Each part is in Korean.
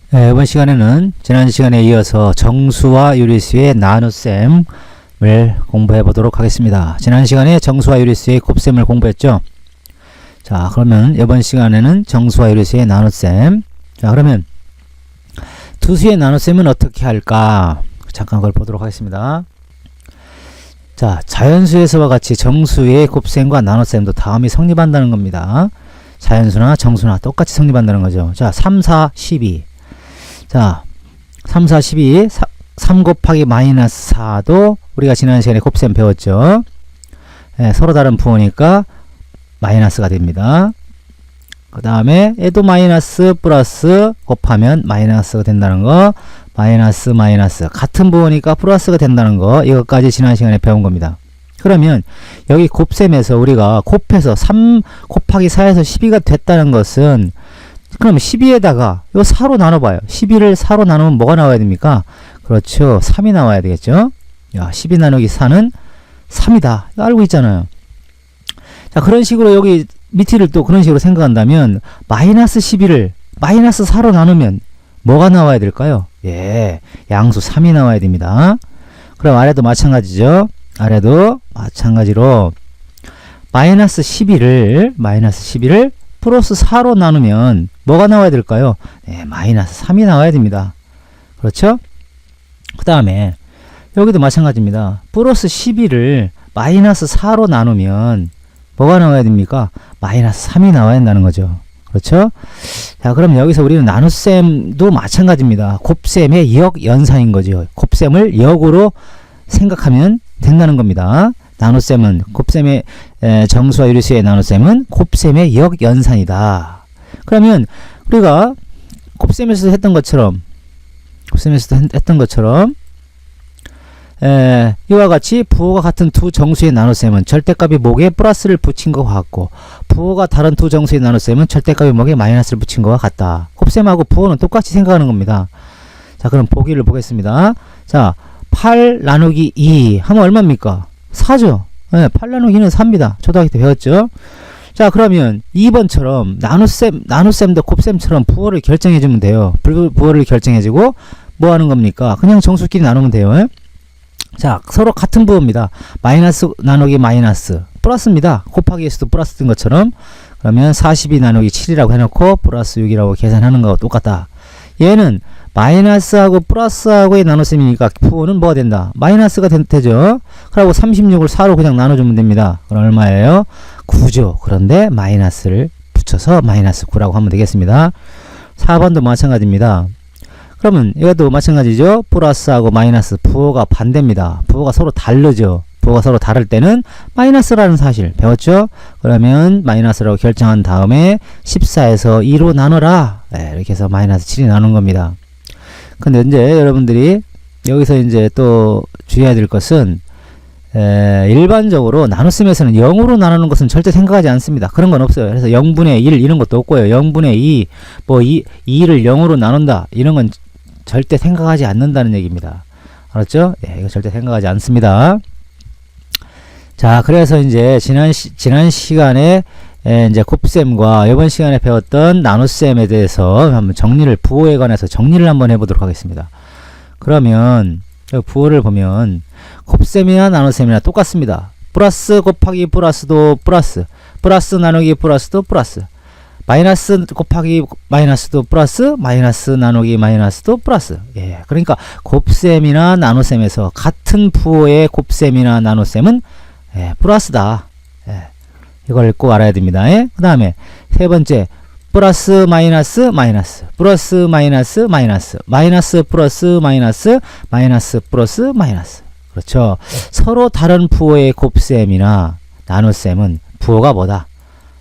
네, 이번 시간에는 지난 시간에 이어서 정수와 유리수의 나눗셈을 공부해 보도록 하겠습니다. 지난 시간에 정수와 유리수의 곱셈을 공부했죠. 자, 그러면 이번 시간에는 정수와 유리수의 나눗셈. 자, 그러면 두 수의 나눗셈은 어떻게 할까? 잠깐 그걸 보도록 하겠습니다. 자, 자연수에서와 같이 정수의 곱셈과 나눗셈도 다음이 성립한다는 겁니다. 자연수나 정수나 똑같이 성립한다는 거죠. 자, 3, 4, 12. 자, 3, 4, 12, 3 곱하기 마이너스 4도 우리가 지난 시간에 곱셈 배웠죠. 예, 서로 다른 부호니까 마이너스가 됩니다. 그 다음에 얘도 마이너스 플러스 곱하면 마이너스가 된다는 거, 마이너스 마이너스 같은 부호니까 플러스가 된다는 거, 이것까지 지난 시간에 배운 겁니다. 그러면 여기 곱셈에서 우리가 곱해서 3 곱하기 4에서 12가 됐다는 것은, 그럼 12에다가 요 4로 나눠봐요. 12를 4로 나누면 뭐가 나와야 됩니까? 그렇죠. 3이 나와야 되겠죠. 야, 12 나누기 4는 3이다. 이거 알고 있잖아요. 자, 그런 식으로 여기 밑을 또 그런 식으로 생각한다면 마이너스 12를 마이너스 4로 나누면 뭐가 나와야 될까요? 예, 양수 3이 나와야 됩니다. 그럼 아래도 마찬가지죠. 아래도 마찬가지로 마이너스 12를 플러스 4로 나누면 뭐가 나와야 될까요? 네, 마이너스 3이 나와야 됩니다. 그렇죠? 그 다음에 여기도 마찬가지입니다. 플러스 12를 마이너스 4로 나누면 뭐가 나와야 됩니까? 마이너스 3이 나와야 된다는 거죠. 그렇죠? 자, 그럼 여기서 우리는 나눗셈도 마찬가지입니다. 곱셈의 역연산인 거죠. 곱셈을 역으로 생각하면 된다는 겁니다. 나눗셈은 곱셈의 정수와 유리수의 나눗셈은 곱셈의 역연산이다. 그러면 우리가 곱셈에서도 했던 것처럼 이와 같이 부호가 같은 두 정수의 나눗셈은 절대값이 목에 플러스를 붙인 것과 같고, 부호가 다른 두 정수의 나눗셈은 절대값이 목에 마이너스를 붙인 것과 같다. 곱셈하고 부호는 똑같이 생각하는 겁니다. 자, 그럼 보기를 보겠습니다. 자, 8 나누기 2 하면 얼마입니까? 4죠. 네, 8 나누기 2는 4입니다. 초등학교 때 배웠죠. 자, 그러면 2번처럼 나눗셈도 곱셈처럼 부호를 결정해주면 돼요. 부호를 결정해주고 뭐 하는 겁니까? 그냥 정수끼리 나누면 돼요. 자, 서로 같은 부호입니다. 마이너스 나누기 마이너스 플러스입니다. 곱하기에서도 플러스 된 것처럼. 그러면 42 나누기 7이라고 해놓고 플러스 6이라고 계산하는 거하고 똑같다. 얘는 마이너스하고 플러스하고의 나눗셈이니까 부호는 뭐가 된다? 마이너스가 되죠. 그리고 36을 4로 그냥 나눠주면 됩니다. 그럼 얼마예요? 9죠. 그런데 마이너스를 붙여서 마이너스 9라고 하면 되겠습니다. 4번도 마찬가지입니다. 그러면 이것도 마찬가지죠. 플러스하고 마이너스 부호가 반대입니다. 부호가 서로 다르죠. 부호가 서로 다를 때는 마이너스라는 사실 배웠죠. 그러면 마이너스라고 결정한 다음에 14에서 2로 나눠라. 네, 이렇게 해서 마이너스 7이 나눈 겁니다. 근데 이제 여러분들이 여기서 이제 또 주의해야 될 것은, 일반적으로 나눗셈에서는 0으로 나누는 것은 절대 생각하지 않습니다. 그런 건 없어요. 그래서 0분의 1 이런 것도 없고요. 0분의 2, 뭐 2를 0으로 나눈다 이런 건 절대 생각하지 않는다는 얘기입니다. 알았죠? 예, 이거 절대 생각하지 않습니다. 자, 그래서 이제 지난 시간에 이제 곱셈과 이번 시간에 배웠던 나눗셈에 대해서 한번 부호에 관해서 정리를 한번 해보도록 하겠습니다. 그러면 부호를 보면 곱셈이나 나눗셈이나 똑같습니다. 플러스 곱하기 플러스도 플러스, 플러스 나누기 플러스도 플러스, 마이너스 곱하기 마이너스도 플러스, 마이너스 나누기 마이너스도 플러스. 예, 그러니까 곱셈이나 나눗셈에서 같은 부호의 곱셈이나 나눗셈은 플러스다. 예, 이걸 꼭 알아야 됩니다. 그 다음에 세 번째, 플러스 마이너스 마이너스, 플러스 마이너스 마이너스, 마이너스 플러스 마이너스, 마이너스 플러스 마이너스. 그렇죠. 서로 다른 부호의 곱셈이나 나눗셈은 부호가 뭐다?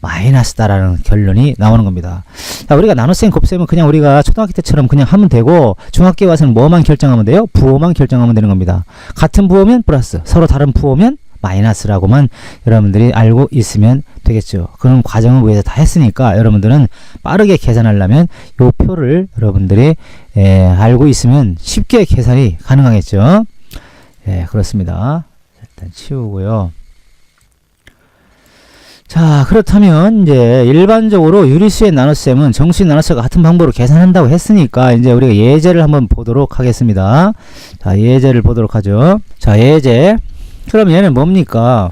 마이너스다라는 결론이 나오는 겁니다. 자, 우리가 나눗셈 곱셈은 그냥 우리가 초등학교 때처럼 그냥 하면 되고, 중학교에 와서는 뭐만 결정하면 돼요? 부호만 결정하면 되는 겁니다. 같은 부호면 플러스, 서로 다른 부호면 마이너스라고만 여러분들이 알고 있으면 되겠죠. 그런 과정을 위해서 다 했으니까 여러분들은 빠르게 계산하려면 이 표를 여러분들이 알고 있으면 쉽게 계산이 가능하겠죠. 예, 그렇습니다. 일단 치우고요. 자, 그렇다면 이제 일반적으로 유리수의 나눗셈은 정수의 나눗셈과 같은 방법으로 계산한다고 했으니까 이제 우리가 예제를 한번 보도록 하겠습니다. 자, 예제를 보도록 하죠. 자, 예제. 그럼 얘는 뭡니까?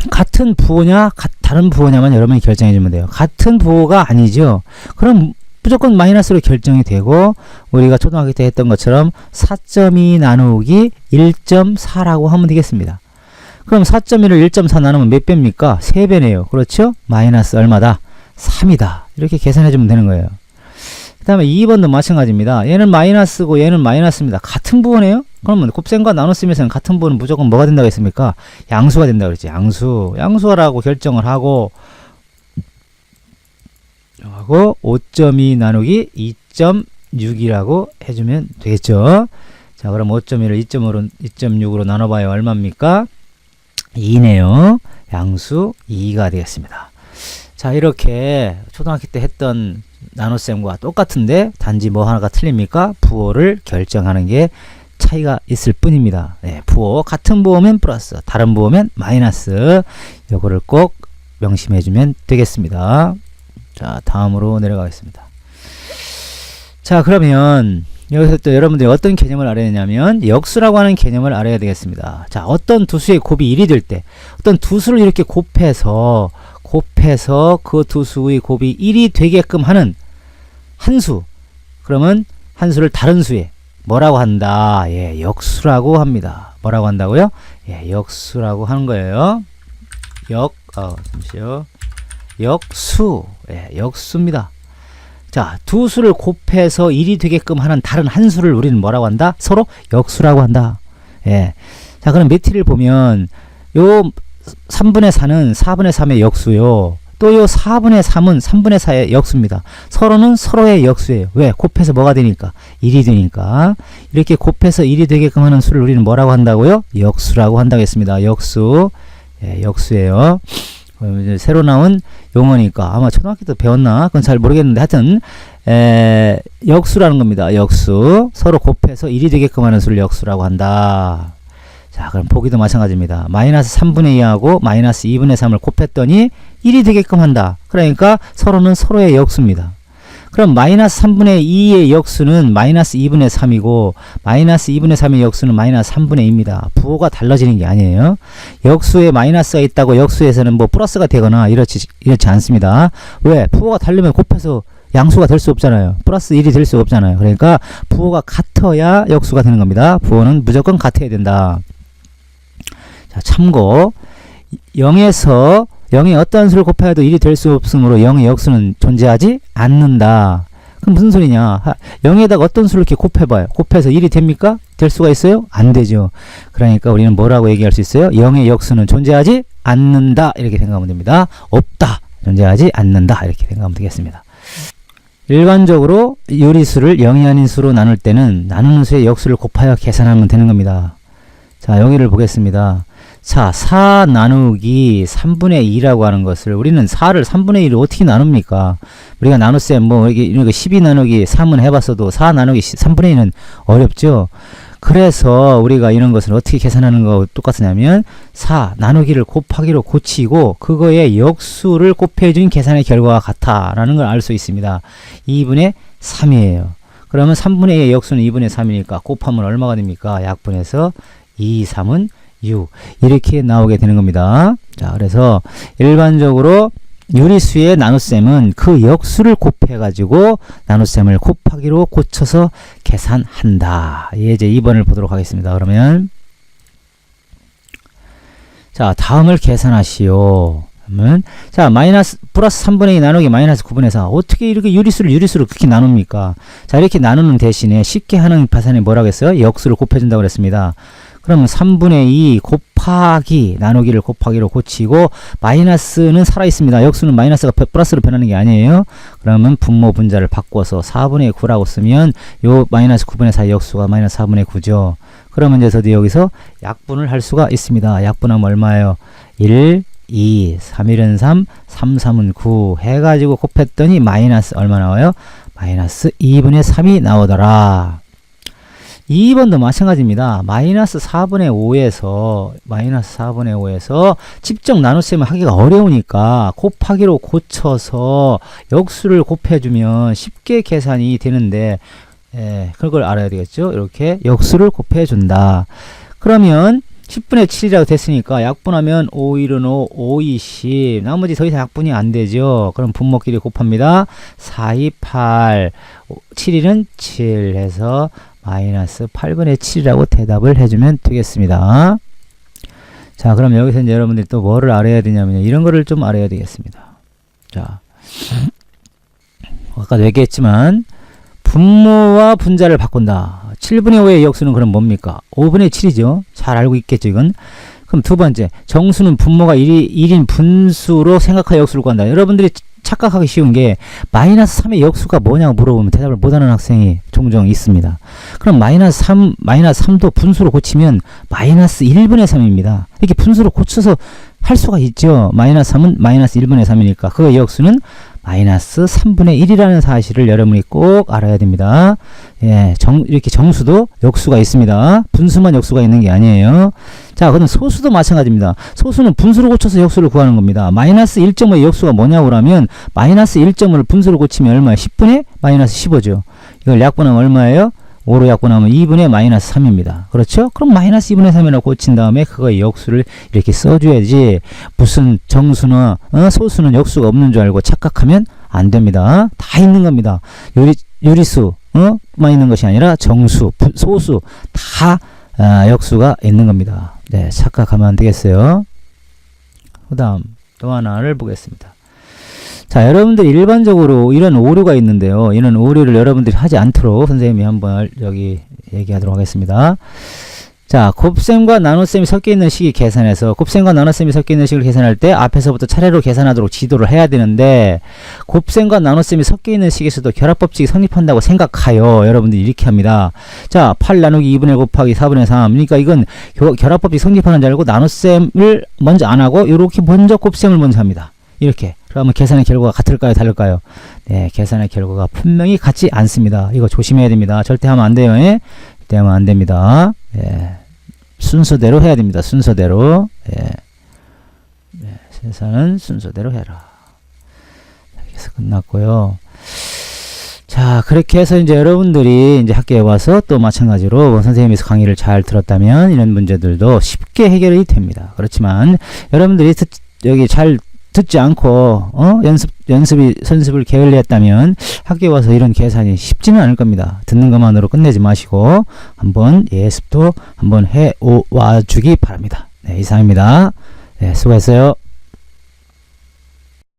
같은 부호냐 다른 부호냐만 여러분이 결정해 주면 돼요. 같은 부호가 아니죠. 그럼 무조건 마이너스로 결정이 되고 우리가 초등학교 때 했던 것처럼 4.2 나누기 1.4라고 하면 되겠습니다. 그럼 4.1을 1.4 나누면 몇 배입니까? 3배네요. 그렇죠? 마이너스 얼마다? 3이다. 이렇게 계산해 주면 되는 거예요. 그 다음에 2번도 마찬가지입니다. 얘는 마이너스고 얘는 마이너스입니다. 같은 부호네요? 그러면 곱셈과 나눗셈에서는 같은 부호는 무조건 뭐가 된다고 했습니까? 양수가 된다고 그랬지. 양수라고 결정을 하고 5.2 나누기 2.6이라고 해주면 되겠죠. 자, 그럼 5.1을 2.6으로 나눠봐요. 얼마입니까? 2네요. 양수 2가 되겠습니다. 자, 이렇게 초등학교 때 했던 나눗셈과 똑같은데 단지 뭐 하나가 틀립니까? 부호를 결정하는 게 차이가 있을 뿐입니다. 네, 부호 같은 부호면 플러스, 다른 부호면 마이너스. 요거를 꼭 명심해 주면 되겠습니다. 자, 다음으로 내려가겠습니다. 자, 그러면 여기서 또 여러분들이 어떤 개념을 알아야 되냐면 역수라고 하는 개념을 알아야 되겠습니다. 자, 어떤 두 수의 곱이 1이 될 때 어떤 두 수를 이렇게 곱해서 그 두 수의 곱이 1이 되게끔 하는 한 수, 그러면 한 수를 다른 수에 뭐라고 한다? 예, 역수라고 합니다. 뭐라고 한다고요? 예, 역수라고 하는 거예요. 잠시요. 역수. 예, 역수입니다. 자, 두 수를 곱해서 1이 되게끔 하는 다른 한 수를 우리는 뭐라고 한다? 서로 역수라고 한다. 예. 자, 그럼 메티를 보면 요 3분의 4는 4분의 3의 역수요. 또 요 4분의 3은 3분의 4의 역수입니다. 서로는 서로의 역수예요. 왜? 곱해서 뭐가 되니까? 1이 되니까. 이렇게 곱해서 1이 되게끔 하는 수를 우리는 뭐라고 한다고요? 역수라고 한다고 했습니다. 역수. 예, 역수예요. 이제 새로 나온 용어니까 아마 초등학교 때 배웠나? 그건 잘 모르겠는데 하여튼 역수라는 겁니다. 역수. 서로 곱해서 1이 되게끔 하는 수를 역수라고 한다. 자, 그럼 보기도 마찬가지입니다. 마이너스 3분의 2하고 마이너스 2분의 3을 곱했더니 1이 되게끔 한다. 그러니까 서로는 서로의 역수입니다. 그럼 마이너스 3분의 2의 역수는 마이너스 2분의 3이고 마이너스 2분의 3의 역수는 마이너스 3분의 2입니다. 부호가 달라지는 게 아니에요. 역수에 마이너스가 있다고 역수에서는 뭐 플러스가 되거나 이렇지 않습니다. 왜? 부호가 다르면 곱해서 양수가 될 수 없잖아요. 플러스 1이 될 수 없잖아요. 그러니까 부호가 같아야 역수가 되는 겁니다. 부호는 무조건 같아야 된다. 자, 참고 0에 어떤 수를 곱해도 1이 될 수 없으므로 0의 역수는 존재하지 않는다. 그럼 무슨 소리냐? 0에다가 어떤 수를 이렇게 곱해봐요. 곱해서 1이 됩니까? 될 수가 있어요? 안 되죠. 그러니까 우리는 뭐라고 얘기할 수 있어요? 0의 역수는 존재하지 않는다. 이렇게 생각하면 됩니다. 없다. 존재하지 않는다. 이렇게 생각하면 되겠습니다. 일반적으로 유리수를 0이 아닌 수로 나눌 때는 나누는 수의 역수를 곱하여 계산하면 되는 겁니다. 자, 여기를 보겠습니다. 자, 4 나누기 3분의 2라고 하는 것을 우리는 4를 3분의 1을 어떻게 나눕니까? 우리가 나눗셈 뭐 이렇게 12 나누기 3은 해봤어도 4 나누기 3분의 2는 어렵죠. 그래서 우리가 이런 것을 어떻게 계산하는 거 똑같으냐면 4 나누기를 곱하기로 고치고 그거에 역수를 곱해준 계산의 결과가 같다라는 걸 알 수 있습니다. 2분의 3이에요. 그러면 3분의 2의 역수는 2분의 3이니까 곱하면 얼마가 됩니까? 약분해서 2, 3은 6 이렇게 나오게 되는 겁니다. 자, 그래서 일반적으로 유리수의 나눗셈은 그 역수를 곱해 가지고 나눗셈을 곱하기로 고쳐서 계산한다. 예제 2번을 보도록 하겠습니다. 그러면 자, 다음을 계산하시오. 그러면 자, 마이너스 플러스 3분의 2 나누기 마이너스 9분의 4 어떻게 이렇게 유리수를 그렇게 나눕니까? 자, 이렇게 나누는 대신에 쉽게 하는 계산이 뭐라고 했어요? 역수를 곱해준다고 그랬습니다. 그러면 3분의 2 곱하기 나누기를 곱하기로 고치고 마이너스는 살아있습니다. 역수는 마이너스가 플러스로 변하는 게 아니에요. 그러면 분모 분자를 바꿔서 4분의 9라고 쓰면 요 마이너스 9분의 4 역수가 마이너스 4분의 9죠. 그러면 이제 저도 여기서 약분을 할 수가 있습니다. 약분하면 얼마예요? 1, 2, 3, 1은 3, 3, 3은 9 해가지고 곱했더니 마이너스 얼마 나와요? 마이너스 2분의 3이 나오더라. 2번도 마찬가지입니다. 마이너스 4분의 5에서 직접 나눗셈을 하기가 어려우니까 곱하기로 고쳐서 역수를 곱해주면 쉽게 계산이 되는데, 그걸 알아야 되겠죠. 이렇게 역수를 곱해준다. 그러면 10분의 7이라고 됐으니까 약분하면 5, 1은 5, 5, 2, 10. 나머지 더 이상 약분이 안 되죠. 그럼 분모끼리 곱합니다. 4, 2, 8. 7, 1은 7 해서 마이너스 8분의 7이라고 대답을 해주면 되겠습니다. 자, 그럼 여기서 이제 여러분들이 또 뭐를 알아야 되냐면요. 이런 거를 좀 알아야 되겠습니다. 자, 아까도 얘기했지만, 분모와 분자를 바꾼다. 7분의 5의 역수는 그럼 뭡니까? 5분의 7이죠. 잘 알고 있겠죠, 이건. 그럼 두 번째, 정수는 분모가 1인 분수로 생각하여 역수를 구한다. 여러분들이 착각하기 쉬운 게 마이너스 3의 역수가 뭐냐고 물어보면 대답을 못하는 학생이 종종 있습니다. 그럼 마이너스 3도 분수로 고치면 마이너스 1분의 3입니다. 이렇게 분수로 고쳐서 할 수가 있죠. 마이너스 3은 마이너스 1분의 3이니까 그 역수는 마이너스 3분의 1이라는 사실을 여러분이 꼭 알아야 됩니다. 예, 이렇게 정수도 역수가 있습니다. 분수만 역수가 있는 게 아니에요. 자, 그럼 소수도 마찬가지입니다. 소수는 분수로 고쳐서 역수를 구하는 겁니다. 마이너스 1.5의 역수가 뭐냐고 그러면 마이너스 1.5를 분수로 고치면 얼마예요? 10분의 마이너스 15죠. 이걸 약분하면 얼마예요? 5로 약분하면 2분의 마이너스 3입니다. 그렇죠? 그럼 마이너스 2분의 3이라고 고친 다음에 그거의 역수를 이렇게 써줘야지 무슨 정수나 소수는 역수가 없는 줄 알고 착각하면 안 됩니다. 다 있는 겁니다. 유리수 만 있는 것이 아니라 정수, 소수 다 역수가 있는 겁니다. 네, 착각하면 안 되겠어요. 그 다음 또 하나를 보겠습니다. 자, 여러분들 일반적으로 이런 오류가 있는데요. 이런 오류를 여러분들이 하지 않도록 선생님이 한번 여기 얘기하도록 하겠습니다. 자, 곱셈과 나눗셈이 섞여 있는 식이 계산해서 곱셈과 나눗셈이 섞여 있는 식을 계산할 때 앞에서부터 차례로 계산하도록 지도를 해야 되는데 곱셈과 나눗셈이 섞여 있는 식에서도 결합법칙이 성립한다고 생각하여 여러분들이 이렇게 합니다. 자, 8 나누기 2분의 곱하기 4분의 3. 그러니까 이건 결합법칙이 성립하는 줄 알고 나눗셈을 먼저 안 하고 이렇게 먼저 곱셈을 먼저 합니다. 이렇게. 그러면 계산의 결과가 같을까요? 다를까요? 네, 계산의 결과가 분명히 같지 않습니다. 이거 조심해야 됩니다. 절대 하면 안 돼요. 예? 절대 하면 안 됩니다. 예. 순서대로 해야 됩니다. 순서대로. 예. 네, 계산은 순서대로 해라. 그래서 끝났고요. 자, 그렇게 해서 이제 여러분들이 이제 학교에 와서 또 마찬가지로 선생님께서 강의를 잘 들었다면 이런 문제들도 쉽게 해결이 됩니다. 그렇지만 여러분들이 여기 잘 듣지 않고 연습을 게을리했다면 학교에 와서 이런 계산이 쉽지는 않을 겁니다. 듣는 것만으로 끝내지 마시고 한번 예습도 한번 해와 주기 바랍니다. 네, 이상입니다. 네, 수고했어요.